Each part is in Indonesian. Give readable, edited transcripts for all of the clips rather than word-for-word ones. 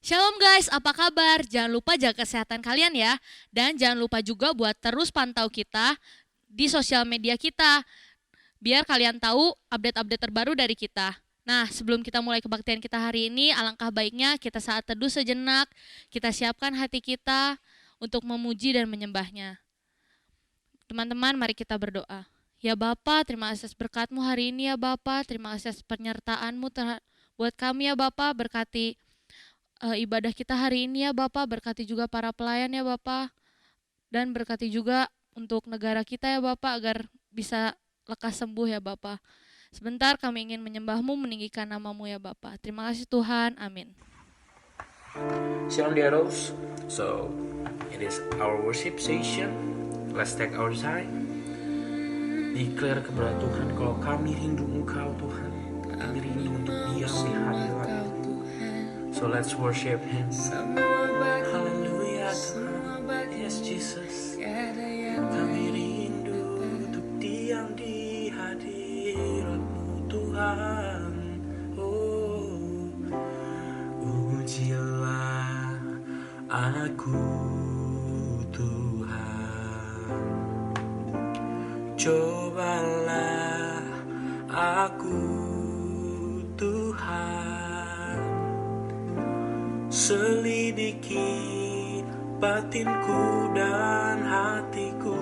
Shalom guys, apa kabar? Jangan lupa jaga kesehatan kalian ya. Dan jangan lupa juga buat terus pantau kita di sosial media kita, biar kalian tahu update-update terbaru dari kita. Nah, sebelum kita mulai kebaktian kita hari ini, alangkah baiknya kita saat teduh sejenak, kita siapkan hati kita untuk memuji dan menyembahnya. Teman-teman, mari kita berdoa. Ya Bapa, terima kasih atas berkat-Mu hari ini ya Bapa, terima kasih atas penyertaan-Mu buat kami ya Bapa, berkati ibadah kita hari ini ya Bapa, berkati juga para pelayan ya Bapa, dan berkati juga untuk negara kita ya Bapa, agar bisa lekas sembuh ya Bapa. Sebentar kami ingin menyembah-Mu, meninggikan nama-Mu ya Bapa. Terima kasih Tuhan, amin. Shalom Diaros. So it is our worship session. Let's take our time. Declare kepada Tuhan kalau kami rindu Engkau Tuhan. Kami rindu untuk diam di hadirat. So let's worship Him. Hallelujah Tuhan. Yes Jesus. Kami rindu untuk diam di hadirat-Mu Tuhan. Ujilah aku Tuhan, cobalah aku Tuhan, selidiki batinku dan hatiku,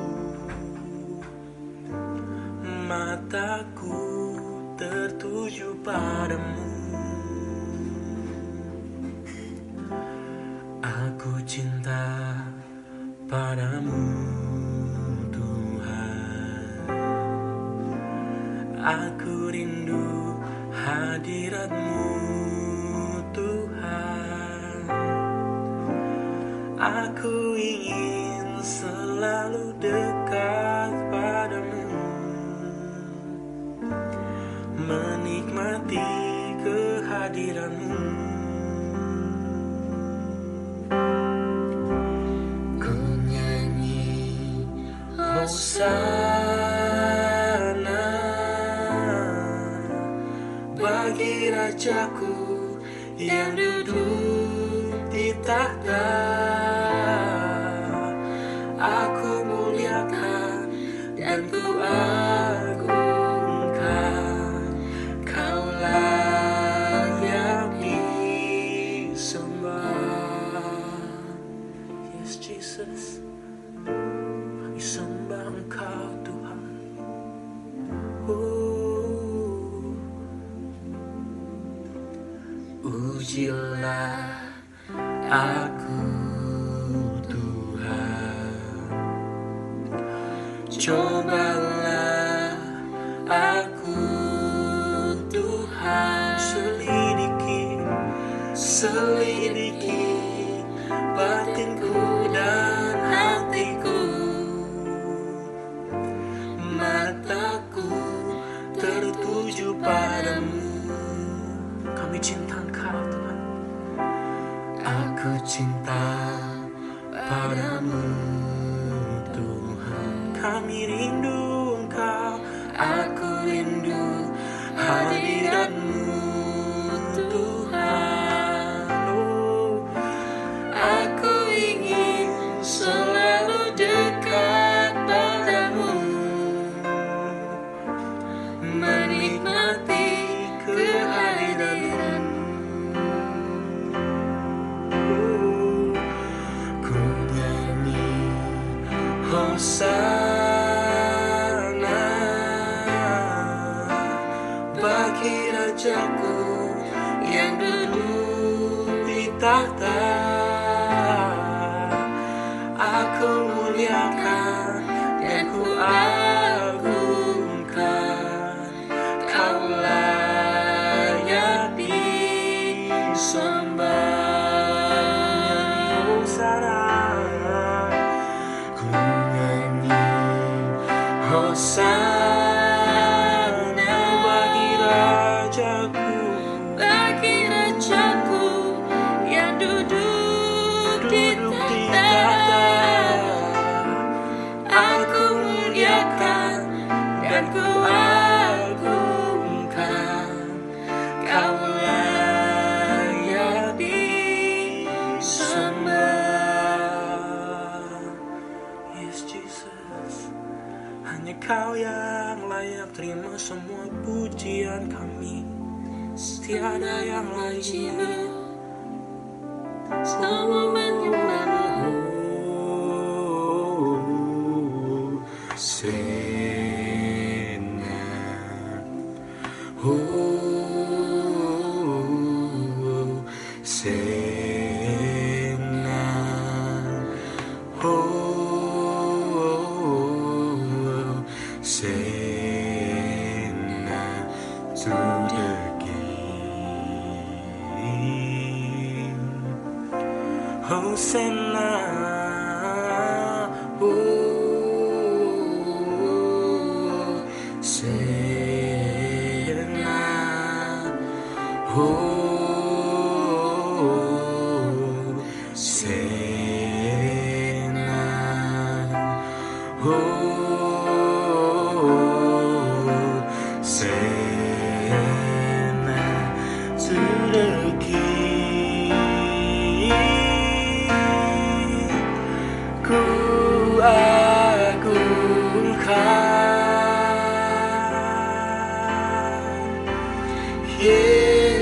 mataku tertuju padamu. Aku cinta padamu Tuhan, aku rindu hadirat-Mu Tuhan, aku ingin selalu dekat padamu, menikmati kehadiran-Mu. Hosana bagi Rajaku yang duduk di tahta. Aku muliakan dan ku agungkan, Kau layak disembah. Yes Jesus, sembah Engkau Tuhan. Ujilah aku Tuhan, cobalah aku Tuhan, selidiki batinku dan hatiku, mataku tertuju padamu. Kami cinta Engkau Tuhan. Aku cinta padamu Tuhan. Kami rindu Engkau. Aku rindu hadirat-Mu Tuhan. Oh, aku ingin selalu dekat padamu, menikmati kehadiran-Mu. Ku nyanyi Hosana bagi Rajaku yang duduk di tahta. Aku muliakan dan ku agungkan, Kau layak disembah. Ku nyanyi Hosana bagi Rajaku yang duduk terima semua pujian kami. Tiada yang lain. Semua menyembah. Sena. Sena. Sena to the King. Hosanna.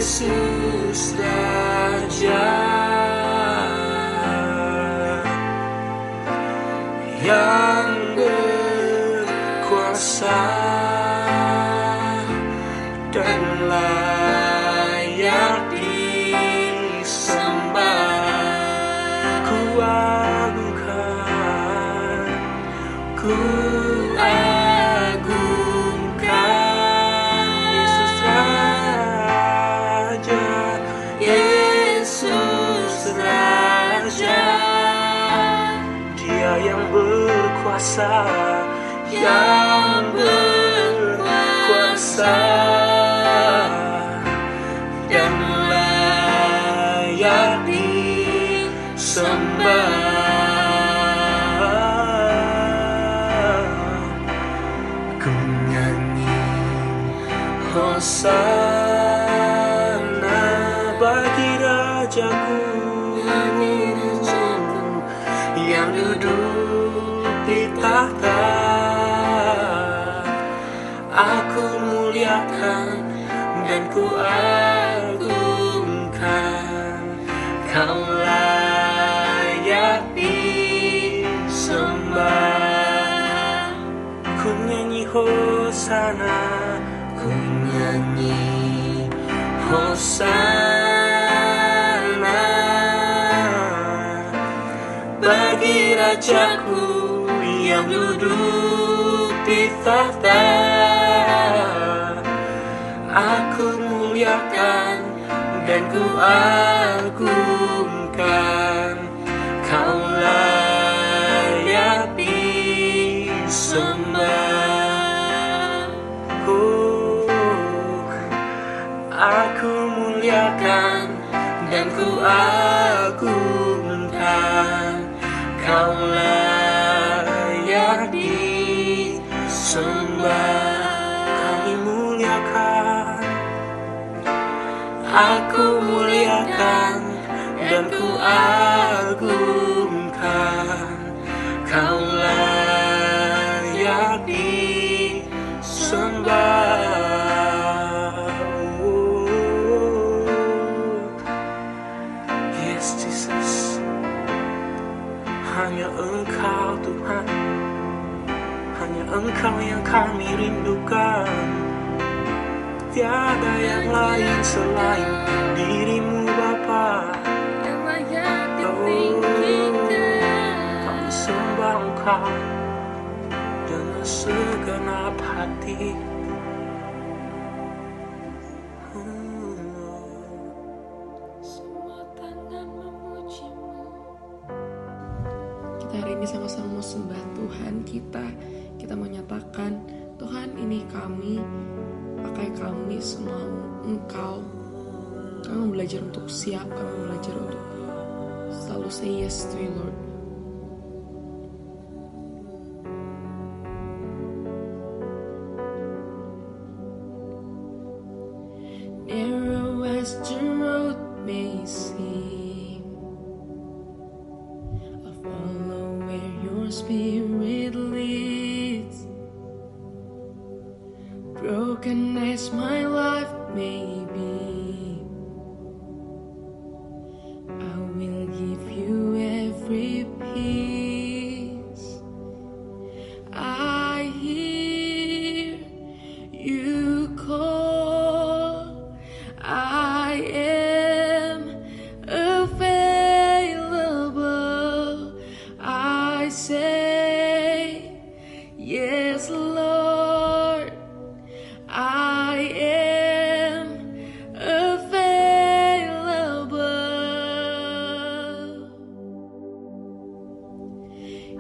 Yesus Raja yang berkuasa dan layak disembah. Ku agungkan, ku yang berkuasa dan layak disembah. Ku nyanyi Hosana bagi Rajaku yang duduk di tahta. Aku muliakan dan ku agungkan, Kau layak disembah. Ku nyanyi Hosana, ku nyanyi Hosana bagi Rajaku yang duduk di tahta. Aku muliakan dan ku agungkan, Kau layak disembah. Aku muliakan dan ku agungkan, Kau layak disembah. Kami muliakan, aku muliakan dan ku agungkan, Kau layak disembah. Yes Jesus, hanya Engkau Tuhan, hanya Engkau yang kami rindukan. Tiada yang lain selain diri-Mu Bapa. Kami sembah Engkau dengan segenap hati. Semua tangan memuji-Mu. Kita hari ini sama-sama mau sembah Tuhan kita. Kita menyatakan, Tuhan ini kami, pakai kami semua Engkau. Kami mau belajar untuk siap, kami mau belajar untuk selalu say yes to you, Lord. Narrow as the road may seem, I follow where your spirit leads.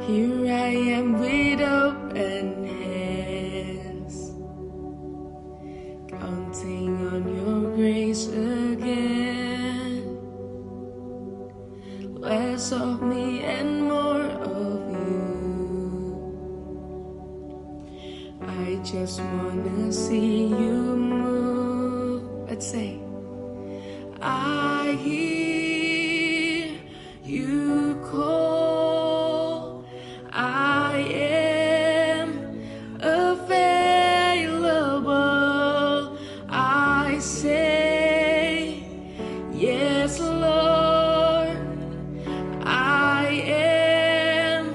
Here I am with open hands, counting on your grace again. Less of me and more of you. I just wanna see you move. Let's say, I hear you call. I am available. I say, yes, Lord. I am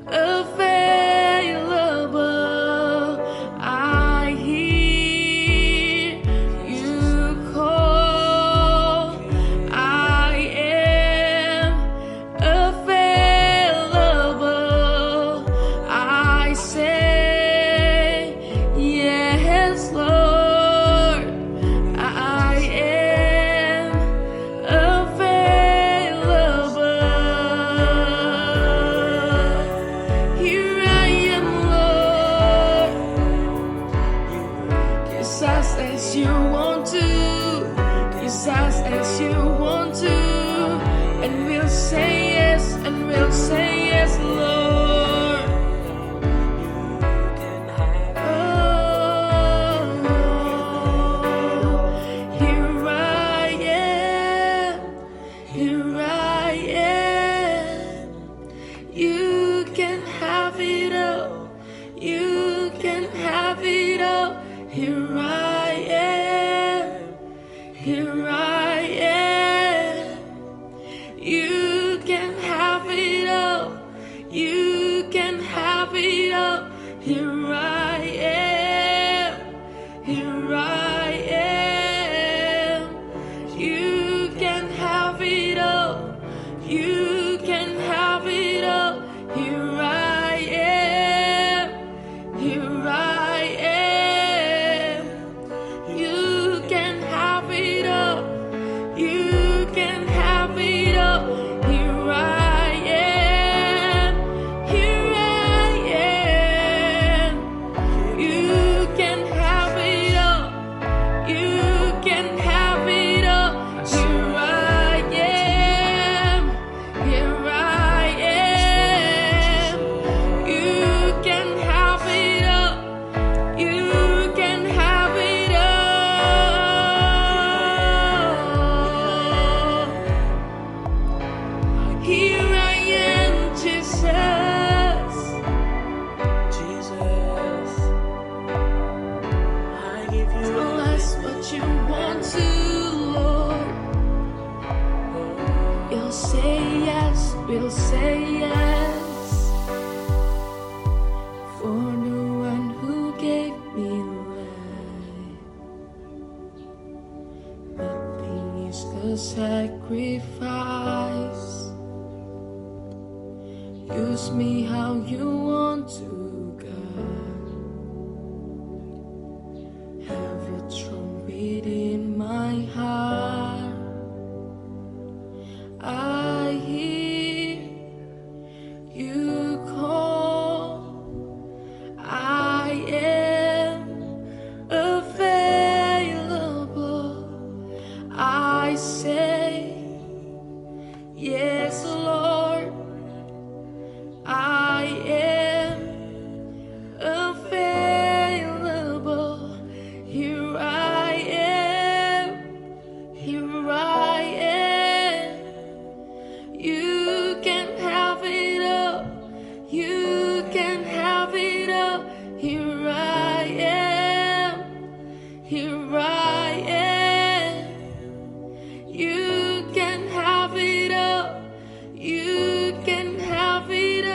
available. I hear you call. I am available. I say, yes, Lord. I am available. Here I am, Lord. Use us as you want to. Use us as you want to. And we'll say yes, and we'll say yes, Lord. Oh, here I am. Here I am. You can have it all. You can have it all. Here I am. Here I am. You can have it all. You can have it all. Here I am. Here I am. You can have it all. You can have it all. Here I am. Here I am. You can have it all. You can have it all. Here I am. Here I am. You can have it all. You can have it all. Here I am. Here I am. You can have it all. You can have it all. Here I am, Jesus. Jesus, I give you Tell us what you want to, Lord. You'll say yes, we'll say yes. For the one who gave me life. Nothing is a sacrifice. Use me how you want to, God. Have your throne within my heart. I hear you call. I am available. I say, yes, Lord. I am available. Here I am. Here I am. You can have it all. You can have it all. Here I am. Here I am. You can have it all. You can have it all.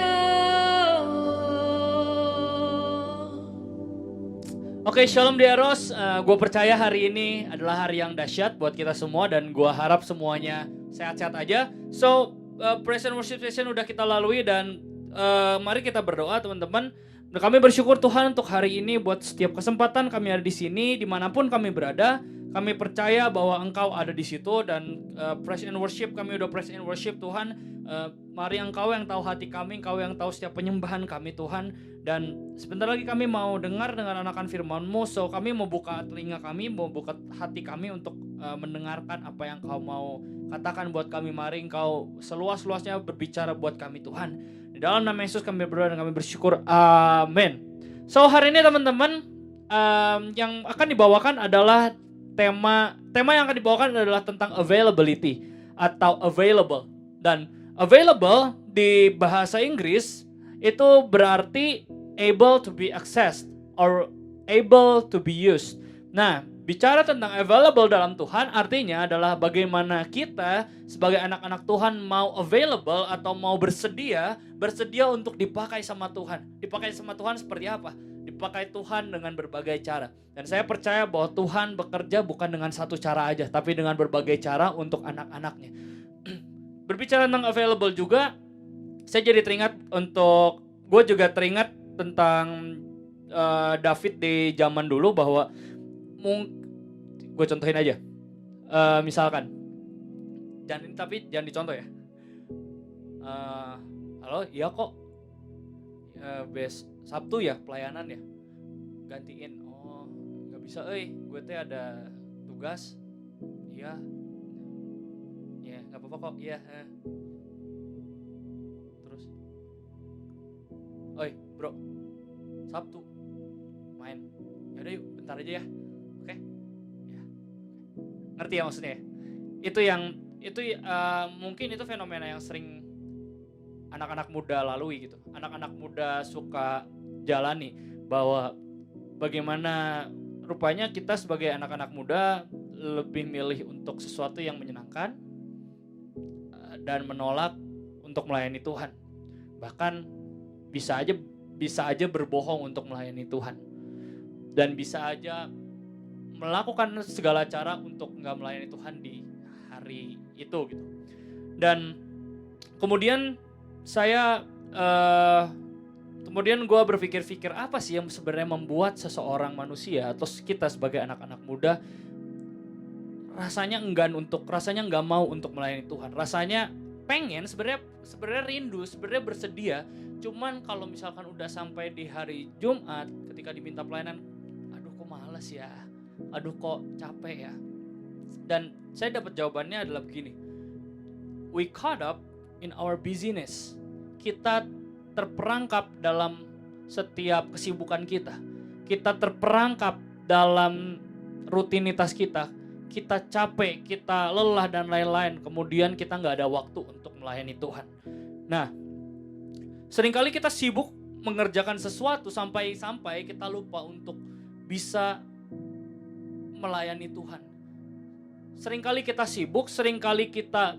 Oke, Shalom Diaros. Gue percaya hari ini adalah hari yang dahsyat buat kita semua dan gue harap semuanya sehat-sehat aja. So, praise and worship session udah kita lalui dan mari kita berdoa, teman-teman. Kami bersyukur Tuhan untuk hari ini buat setiap kesempatan kami ada di sini, dimanapun kami berada. Kami percaya bahwa Engkau ada di situ, dan praise and worship, kami udah praise and worship Tuhan. Mari Engkau yang tahu hati kami, Engkau yang tahu setiap penyembahan kami Tuhan. Dan sebentar lagi kami mau dengar dengan anakan firman-Mu. So kami mau buka telinga kami, mau buka hati kami untuk mendengarkan apa yang Kau mau katakan buat kami. Mari Engkau seluas-luasnya berbicara buat kami Tuhan. Di dalam nama Yesus kami berdoa dan kami bersyukur. Amin. So hari ini teman-teman, yang akan dibawakan adalah tema yang akan dibawakan adalah tentang availability atau available. Dan available di bahasa Inggris itu berarti able to be accessed or able to be used. Nah, bicara tentang available dalam Tuhan artinya adalah bagaimana kita sebagai anak-anak Tuhan mau available atau mau bersedia untuk dipakai sama Tuhan. Dipakai sama Tuhan seperti apa? Dipakai Tuhan dengan berbagai cara. Dan saya percaya bahwa Tuhan bekerja bukan dengan satu cara aja, tapi dengan berbagai cara untuk anak-anaknya. Berbicara tentang available juga, saya jadi teringat gue juga teringat tentang David di zaman dulu, bahwa gue contohin aja. Misalkan, jangan dicontoh ya. Halo, iya kok. Sabtu ya pelayanan ya, gantiin. Oh nggak bisa, gue teh ada tugas. Iya ya, nggak apa-apa kok. Iya. Terus, bro, Sabtu main, yaudah yuk bentar aja ya, oke? Ya. Ngerti ya maksudnya? Mungkin itu fenomena yang sering anak-anak muda lalui gitu. Anak-anak muda suka jalani, bahwa bagaimana rupanya kita sebagai anak-anak muda lebih milih untuk sesuatu yang menyenangkan dan menolak untuk melayani Tuhan. Bahkan bisa aja berbohong untuk melayani Tuhan. Dan bisa aja melakukan segala cara untuk nggak melayani Tuhan di hari itu gitu. Dan kemudian gue berpikir-pikir apa sih yang sebenarnya membuat seseorang manusia atau kita sebagai anak-anak muda rasanya nggak mau untuk melayani Tuhan. Rasanya pengen, sebenarnya rindu, sebenarnya bersedia. Cuman kalau misalkan udah sampai di hari Jumat ketika diminta pelayanan, aduh kok malas ya, aduh kok capek ya. Dan saya dapat jawabannya adalah begini. We caught up in our busyness. Kita terperangkap dalam setiap kesibukan kita. Kita terperangkap dalam rutinitas kita. Kita capek, kita lelah dan lain-lain. Kemudian kita gak ada waktu untuk melayani Tuhan. Nah, seringkali kita sibuk mengerjakan sesuatu sampai kita lupa untuk bisa melayani Tuhan. Seringkali kita sibuk, seringkali kita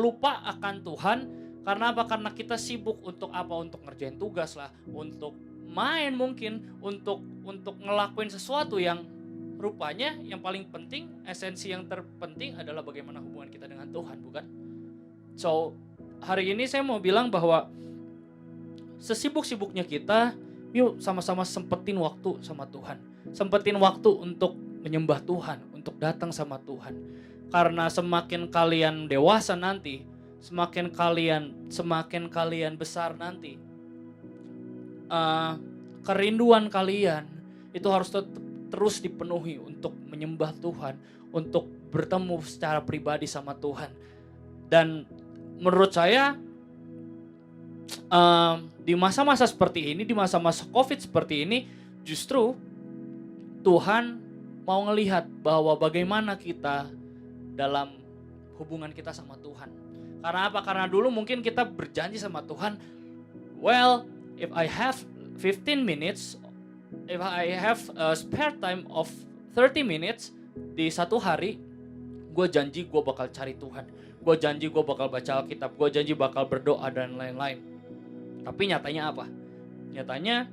lupa akan Tuhan. Karena apa? Karena kita sibuk untuk apa? Untuk ngerjain tugas lah, untuk main mungkin, untuk ngelakuin sesuatu yang rupanya yang paling penting, esensi yang terpenting adalah bagaimana hubungan kita dengan Tuhan, bukan? So, hari ini saya mau bilang bahwa sesibuk-sibuknya kita, yuk sama-sama sempetin waktu sama Tuhan. Sempetin waktu untuk menyembah Tuhan, untuk datang sama Tuhan. Karena semakin kalian dewasa nanti, semakin kalian besar nanti, kerinduan kalian itu harus terus dipenuhi untuk menyembah Tuhan, untuk bertemu secara pribadi sama Tuhan. Dan menurut saya di masa-masa seperti ini, di masa-masa COVID seperti ini, justru Tuhan mau ngelihat bahwa bagaimana kita dalam hubungan kita sama Tuhan. Karena apa? Karena dulu mungkin kita berjanji sama Tuhan, well, if I have 15 minutes, if I have a spare time of 30 minutes di satu hari, gue janji gue bakal cari Tuhan. Gue janji gue bakal baca Alkitab. Gue janji bakal berdoa dan lain-lain. Tapi nyatanya apa? Nyatanya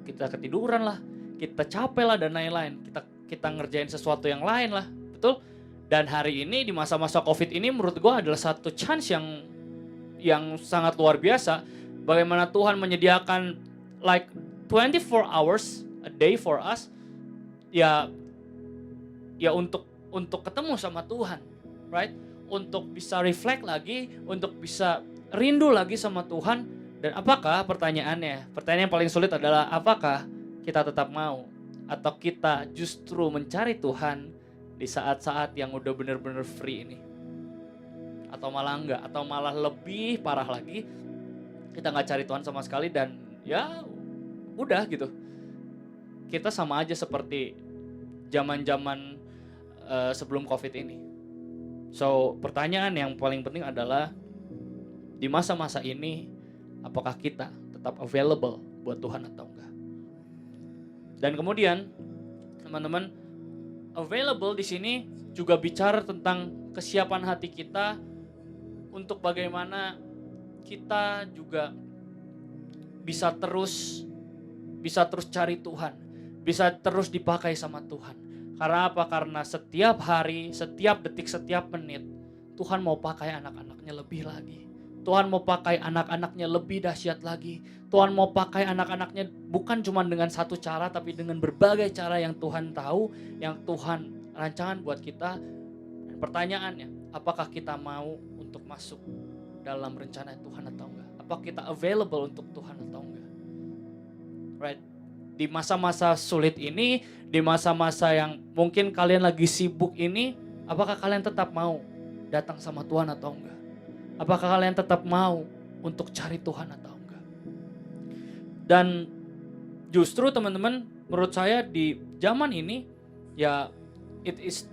kita ketiduran lah, kita capek lah dan lain-lain. Kita ngerjain sesuatu yang lain lah, betul? Dan hari ini di masa-masa COVID ini menurut gue adalah satu chance yang sangat luar biasa. Bagaimana Tuhan menyediakan like 24 hours a day for us. Ya ya untuk ketemu sama Tuhan, right? Untuk bisa reflect lagi, untuk bisa rindu lagi sama Tuhan. Dan apakah pertanyaan yang paling sulit adalah apakah kita tetap mau atau kita justru mencari Tuhan di saat-saat yang udah bener-bener free ini, atau malah enggak, atau malah lebih parah lagi kita nggak cari Tuhan sama sekali dan ya udah gitu. Kita sama aja seperti zaman-zaman sebelum COVID ini. So, pertanyaan yang paling penting adalah di masa-masa ini apakah kita tetap available buat Tuhan atau enggak. Dan kemudian teman-teman, available di sini juga bicara tentang kesiapan hati kita untuk bagaimana kita juga bisa terus cari Tuhan, bisa terus dipakai sama Tuhan. Karena apa? Karena setiap hari, setiap detik, setiap menit Tuhan mau pakai anak-anaknya lebih lagi. Tuhan mau pakai anak-anaknya lebih dahsyat lagi. Tuhan mau pakai anak-anaknya bukan cuma dengan satu cara, tapi dengan berbagai cara yang Tuhan tahu, yang Tuhan rancangan buat kita. Dan pertanyaannya, apakah kita mau untuk masuk dalam rencana Tuhan atau enggak? Apakah kita available untuk Tuhan atau enggak? Right? Di masa-masa sulit ini, di masa-masa yang mungkin kalian lagi sibuk ini, apakah kalian tetap mau datang sama Tuhan atau enggak? Apakah kalian tetap mau untuk cari Tuhan atau enggak? Dan justru teman-teman, menurut saya di zaman ini, ya it is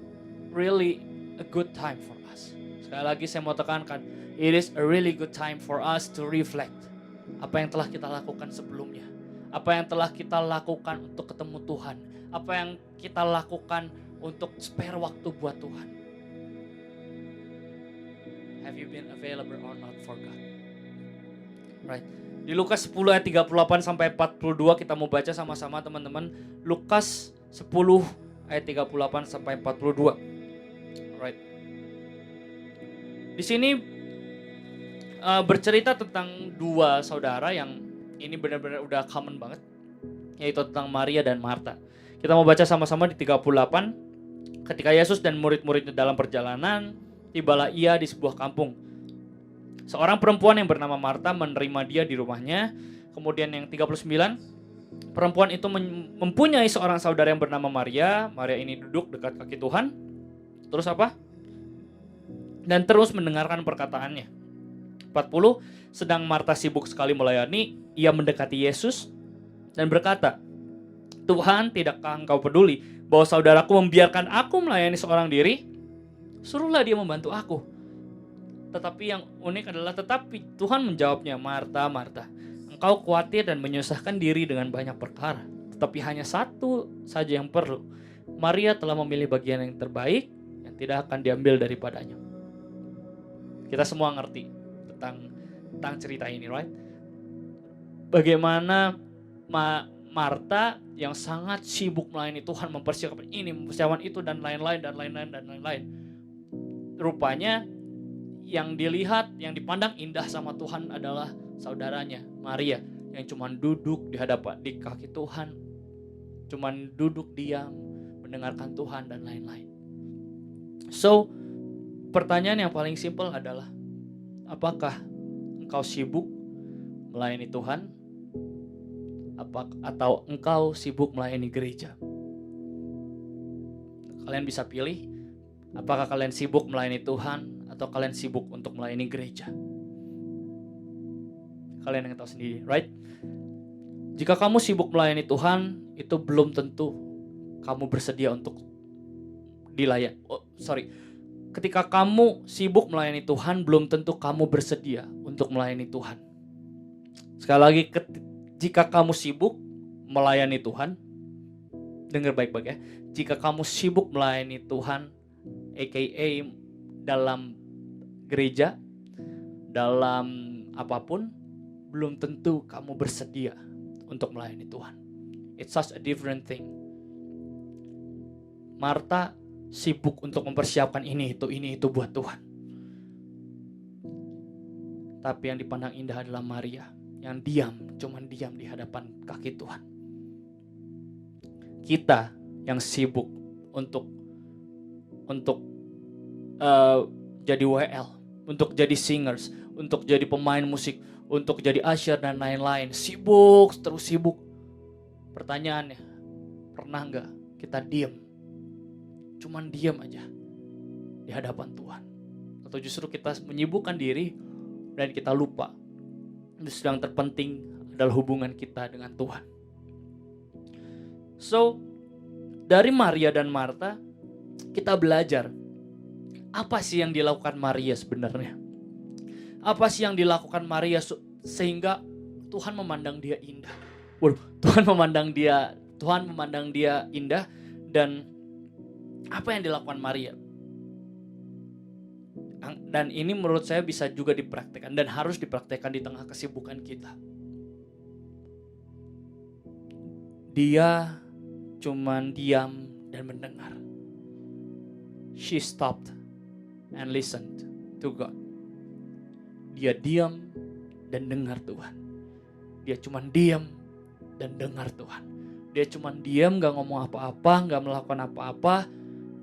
really a good time for us. Sekali lagi saya mau tekankan, it is a really good time for us to reflect. Apa yang telah kita lakukan sebelumnya. Apa yang telah kita lakukan untuk ketemu Tuhan. Apa yang kita lakukan untuk spare waktu buat Tuhan. Have you been available or not for God? Right. Di Lukas 10 ayat 38 sampai 42 kita mau baca sama-sama teman-teman. Lukas 10 ayat 38 sampai 42. Right. Di sini bercerita tentang dua saudara yang ini benar-benar udah common banget, yaitu tentang Maria dan Marta. Kita mau baca sama-sama di 38. Ketika Yesus dan murid-muridnya dalam perjalanan, tibalah ia di sebuah kampung. Seorang perempuan yang bernama Marta menerima dia di rumahnya. Kemudian yang 39, perempuan itu mempunyai seorang saudara yang bernama Maria. Maria ini duduk dekat kaki Tuhan. Terus apa? Dan terus mendengarkan perkataannya. 40, sedang Marta sibuk sekali melayani, ia mendekati Yesus dan berkata, Tuhan, tidakkah engkau peduli bahwa saudaraku membiarkan aku melayani seorang diri? Suruhlah dia membantu aku. Tetapi yang unik adalah tetapi Tuhan menjawabnya, Marta, Marta, engkau khawatir dan menyusahkan diri dengan banyak perkara. Tetapi hanya satu saja yang perlu. Maria telah memilih bagian yang terbaik yang tidak akan diambil daripadanya. Kita semua ngerti tentang cerita ini, right? Bagaimana Marta yang sangat sibuk melayani Tuhan, mempersiapkan ini, mempersiapkan itu, dan lain-lain. Rupanya yang dilihat, yang dipandang indah sama Tuhan adalah saudaranya, Maria, yang cuma duduk di kaki Tuhan, cuma duduk diam, mendengarkan Tuhan, dan lain-lain. So, pertanyaan yang paling simpel adalah, apakah engkau sibuk melayani Tuhan? Atau engkau sibuk melayani gereja? Kalian bisa pilih, apakah kalian sibuk melayani Tuhan atau kalian sibuk untuk melayani gereja? Kalian yang tahu sendiri, right? Jika kamu sibuk melayani Tuhan, itu belum tentu kamu bersedia untuk Ketika kamu sibuk melayani Tuhan, belum tentu kamu bersedia untuk melayani Tuhan. Sekali lagi, jika kamu sibuk melayani Tuhan, dengar baik-baik ya. Jika kamu sibuk melayani Tuhan, aka dalam gereja, dalam apapun, belum tentu kamu bersedia untuk melayani Tuhan. It's such a different thing. Marta sibuk untuk mempersiapkan ini itu buat Tuhan. Tapi yang dipandang indah adalah Maria yang cuman diam di hadapan kaki Tuhan. Kita yang sibuk untuk untuk jadi WL, untuk jadi singers, untuk jadi pemain musik, untuk jadi usher dan lain-lain. Sibuk, terus sibuk. Pertanyaannya, pernah nggak kita diam? Cuman diam aja di hadapan Tuhan. Atau justru kita menyibukkan diri dan kita lupa justru yang terpenting adalah hubungan kita dengan Tuhan. So, dari Maria dan Marta kita belajar apa sih yang dilakukan Maria sebenarnya? Apa sih yang dilakukan Maria sehingga Tuhan memandang dia indah? Tuhan memandang dia indah. Dan apa yang dilakukan Maria? Dan ini menurut saya bisa juga dipraktekkan dan harus dipraktekkan di tengah kesibukan kita. Dia cuman diam dan mendengar. She stopped and listened to God. Dia diam dan dengar Tuhan. Dia cuman diam dan dengar Tuhan. Dia cuman diam, gak ngomong apa-apa, gak melakukan apa-apa.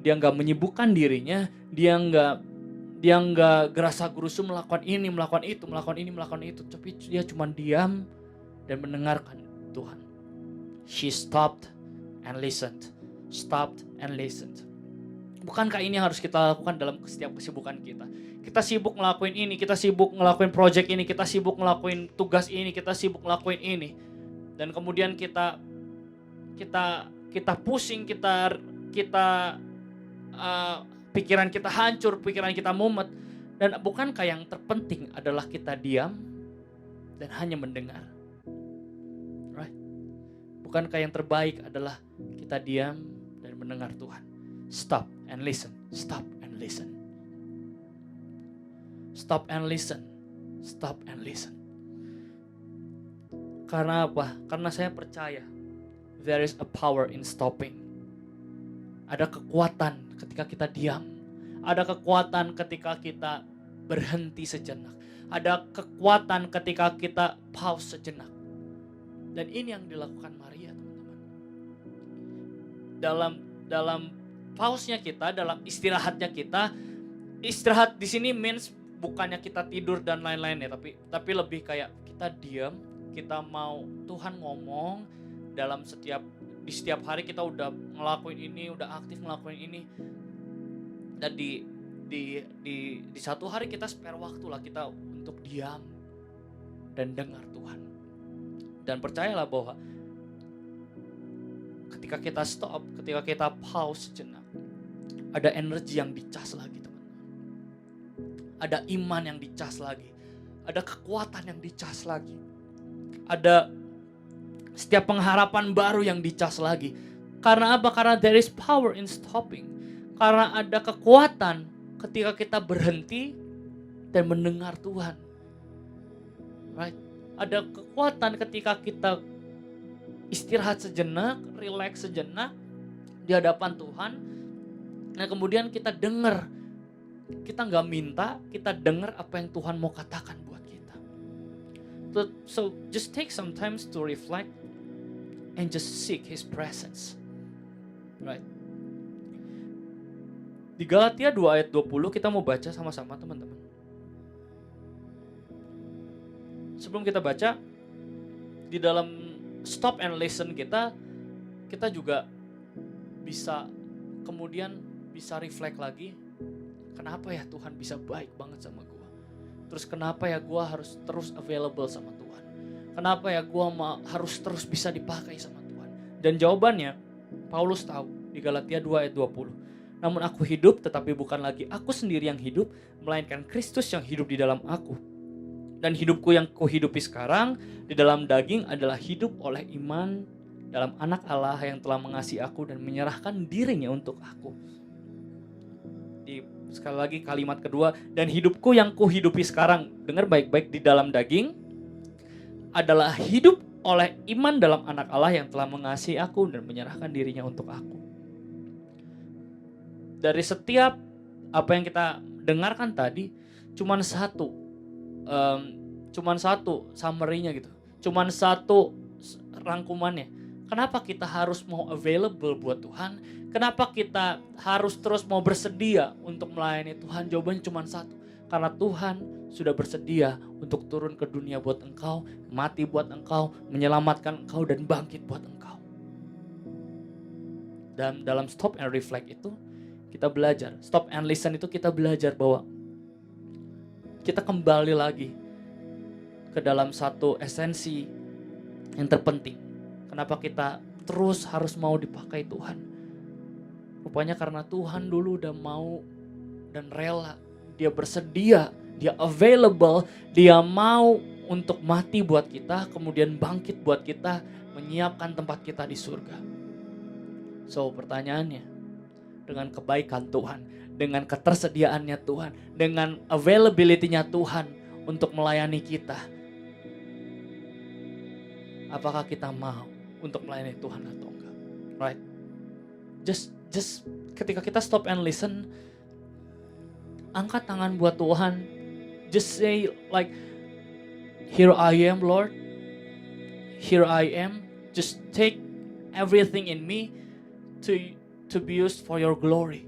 Dia gak menyibukkan dirinya. Dia gak gerasa-gerusu melakukan ini, melakukan itu, tapi dia cuma diam dan mendengarkan Tuhan. She stopped and listened. Stopped and listened. Bukankah ini yang harus kita lakukan dalam setiap kesibukan kita? Kita sibuk ngelakuin ini, kita sibuk ngelakuin project ini, kita sibuk ngelakuin tugas ini, kita sibuk ngelakuin ini. Dan kemudian kita pusing, pikiran kita hancur, pikiran kita mumet. Dan bukankah yang terpenting adalah kita diam dan hanya mendengar? Right? Bukankah yang terbaik adalah kita diam dan mendengar Tuhan? Stop and listen. Stop and listen. Stop and listen. Stop and listen. Karena apa? Karena saya percaya there is a power in stopping. Ada kekuatan ketika kita diam. Ada kekuatan ketika kita berhenti sejenak. Ada kekuatan ketika kita pause sejenak. Dan ini yang dilakukan Maria, teman-teman. Dalam pause-nya kita, dalam istirahatnya kita, istirahat di sini means bukannya kita tidur dan lain-lain ya, tapi lebih kayak kita diam, kita mau Tuhan ngomong di setiap hari kita udah ngelakuin ini, udah aktif ngelakuin ini. Dan di satu hari kita spare waktu lah kita untuk diam dan dengar Tuhan. Dan percayalah bahwa ketika kita stop, ketika kita pause sejenak, ada energi yang dicas lagi, teman. Ada iman yang dicas lagi. Ada kekuatan yang dicas lagi. Ada setiap pengharapan baru yang dicas lagi. Karena apa? Karena there is power in stopping. Karena ada kekuatan ketika kita berhenti dan mendengar Tuhan. Right? Ada kekuatan ketika kita istirahat sejenak, relax sejenak di hadapan Tuhan. Nah kemudian kita dengar. Kita gak minta, kita dengar apa yang Tuhan mau katakan buat kita. So just take some time to reflect and just seek His presence. Right? Di Galatia 2 ayat 20 kita mau baca sama-sama, teman-teman. Sebelum kita baca, di dalam stop and listen kita juga bisa kemudian bisa reflect lagi. Kenapa ya Tuhan bisa baik banget sama gue? Terus kenapa ya gue harus terus available sama Tuhan? Kenapa ya gue harus terus bisa dipakai sama Tuhan? Dan jawabannya, Paulus tahu di Galatia 2 ayat 20. Namun aku hidup, tetapi bukan lagi aku sendiri yang hidup, melainkan Kristus yang hidup di dalam aku. Dan hidupku yang kuhidupi sekarang di dalam daging adalah hidup oleh iman dalam anak Allah yang telah mengasihi aku dan menyerahkan dirinya untuk aku. Sekali lagi kalimat kedua, dan hidupku yang kuhidupi sekarang, dengar baik-baik, di dalam daging adalah hidup oleh iman dalam anak Allah yang telah mengasihi aku dan menyerahkan dirinya untuk aku. Dari setiap apa yang kita dengarkan tadi, cuman satu summary-nya gitu. Cuman satu rangkumannya. Kenapa kita harus mau available buat Tuhan? Kenapa kita harus terus mau bersedia untuk melayani Tuhan? Jawabannya cuma satu. Karena Tuhan sudah bersedia untuk turun ke dunia buat engkau, mati buat engkau, menyelamatkan engkau, dan bangkit buat engkau. Dan dalam stop and reflect itu kita belajar. Stop and listen itu kita belajar bahwa kita kembali lagi ke dalam satu esensi yang terpenting. Kenapa kita terus harus mau dipakai Tuhan? Rupanya karena Tuhan dulu udah mau dan rela. Dia bersedia, dia available, dia mau untuk mati buat kita, kemudian bangkit buat kita, menyiapkan tempat kita di surga. So pertanyaannya, dengan kebaikan Tuhan, dengan ketersediaannya Tuhan, dengan availability-nya Tuhan untuk melayani kita, apakah kita mau untuk melayani Tuhan atau enggak? Right? Just ketika kita stop and listen, angkat tangan buat Tuhan. Just say like, here I am Lord, here I am. Just take everything in me to be used for your glory.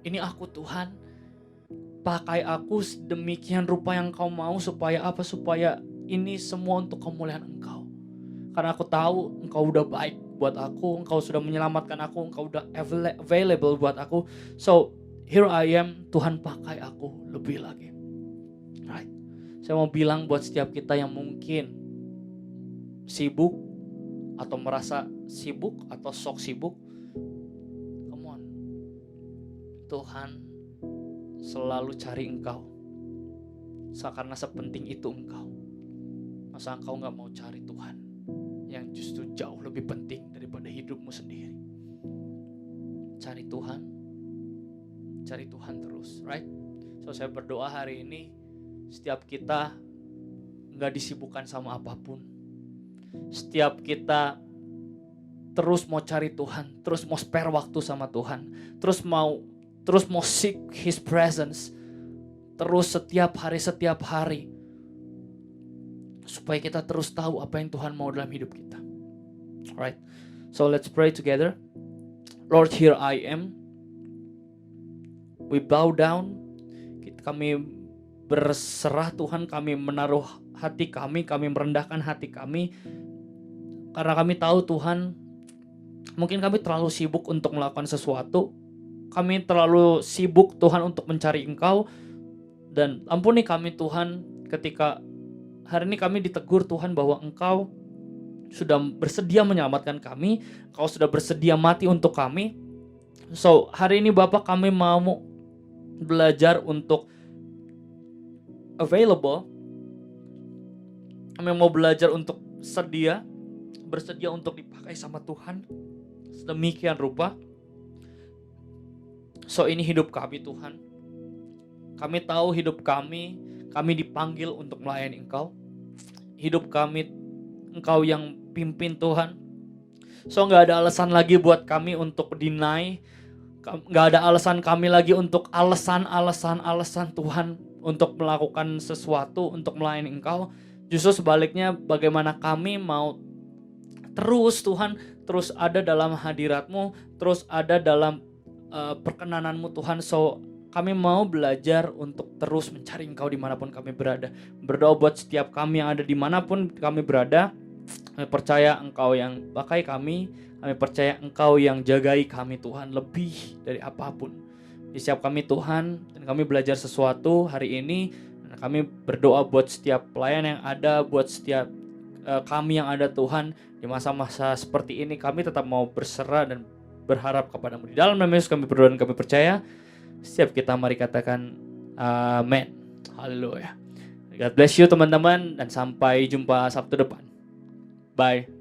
Ini aku Tuhan, pakai aku sedemikian rupa yang kau mau. Supaya apa? Supaya ini semua untuk kemuliaan engkau. Karena aku tahu engkau udah baik buat aku, engkau sudah menyelamatkan aku, engkau udah available buat aku. So here I am, Tuhan pakai aku lebih lagi. Right? Saya mau bilang buat setiap kita yang mungkin sibuk atau merasa sibuk atau sok sibuk, come on. Tuhan selalu cari engkau. Karena sepenting itu engkau. Masa engkau gak mau cari Tuhan yang justru jauh lebih penting daripada hidupmu sendiri? Cari Tuhan terus, right? So saya berdoa hari ini setiap kita gak disibukkan sama apapun. Setiap kita terus mau cari Tuhan, terus mau spare waktu sama Tuhan, terus mau seek His presence, terus setiap hari, supaya kita terus tahu apa yang Tuhan mau dalam hidup kita. Alright, so let's pray together. Lord, here I am. We bow down. Kami berserah Tuhan, kami menaruh hati kami merendahkan hati kami. Karena kami tahu Tuhan, mungkin kami terlalu sibuk untuk melakukan sesuatu. Kami terlalu sibuk Tuhan untuk mencari Engkau. Dan ampuni kami Tuhan ketika hari ini kami ditegur Tuhan bahwa Engkau sudah bersedia menyelamatkan kami. Engkau sudah bersedia mati untuk kami. So hari ini Bapak, kami mau belajar untuk available. Kami mau belajar untuk bersedia untuk dipakai sama Tuhan sedemikian rupa. So ini hidup kami Tuhan. Kami tahu hidup kami dipanggil untuk melayani Engkau. Hidup kami Engkau yang pimpin Tuhan. So gak ada alasan lagi buat kami untuk deny. Gak ada alasan kami lagi untuk alasan Tuhan untuk melakukan sesuatu, untuk melayani Engkau. Justru sebaliknya, bagaimana kami mau terus Tuhan, terus ada dalam hadirat-Mu, terus ada dalam perkenanan-Mu Tuhan. So kami mau belajar untuk terus mencari Engkau dimanapun kami berada. Berdoa buat setiap kami yang ada dimanapun kami berada. Kami percaya Engkau yang pakai kami percaya Engkau yang jagai kami Tuhan lebih dari apapun. Di setiap kami Tuhan, dan kami belajar sesuatu hari ini. Dan kami berdoa buat setiap pelayan yang ada, buat setiap kami yang ada Tuhan. Di masa-masa seperti ini kami tetap mau berserah dan berharap kepadamu. Di dalam nama Yesus kami berdoa dan kami percaya. Setiap kita mari katakan amin. Haleluya. God bless you teman-teman, dan sampai jumpa Sabtu depan. Bye.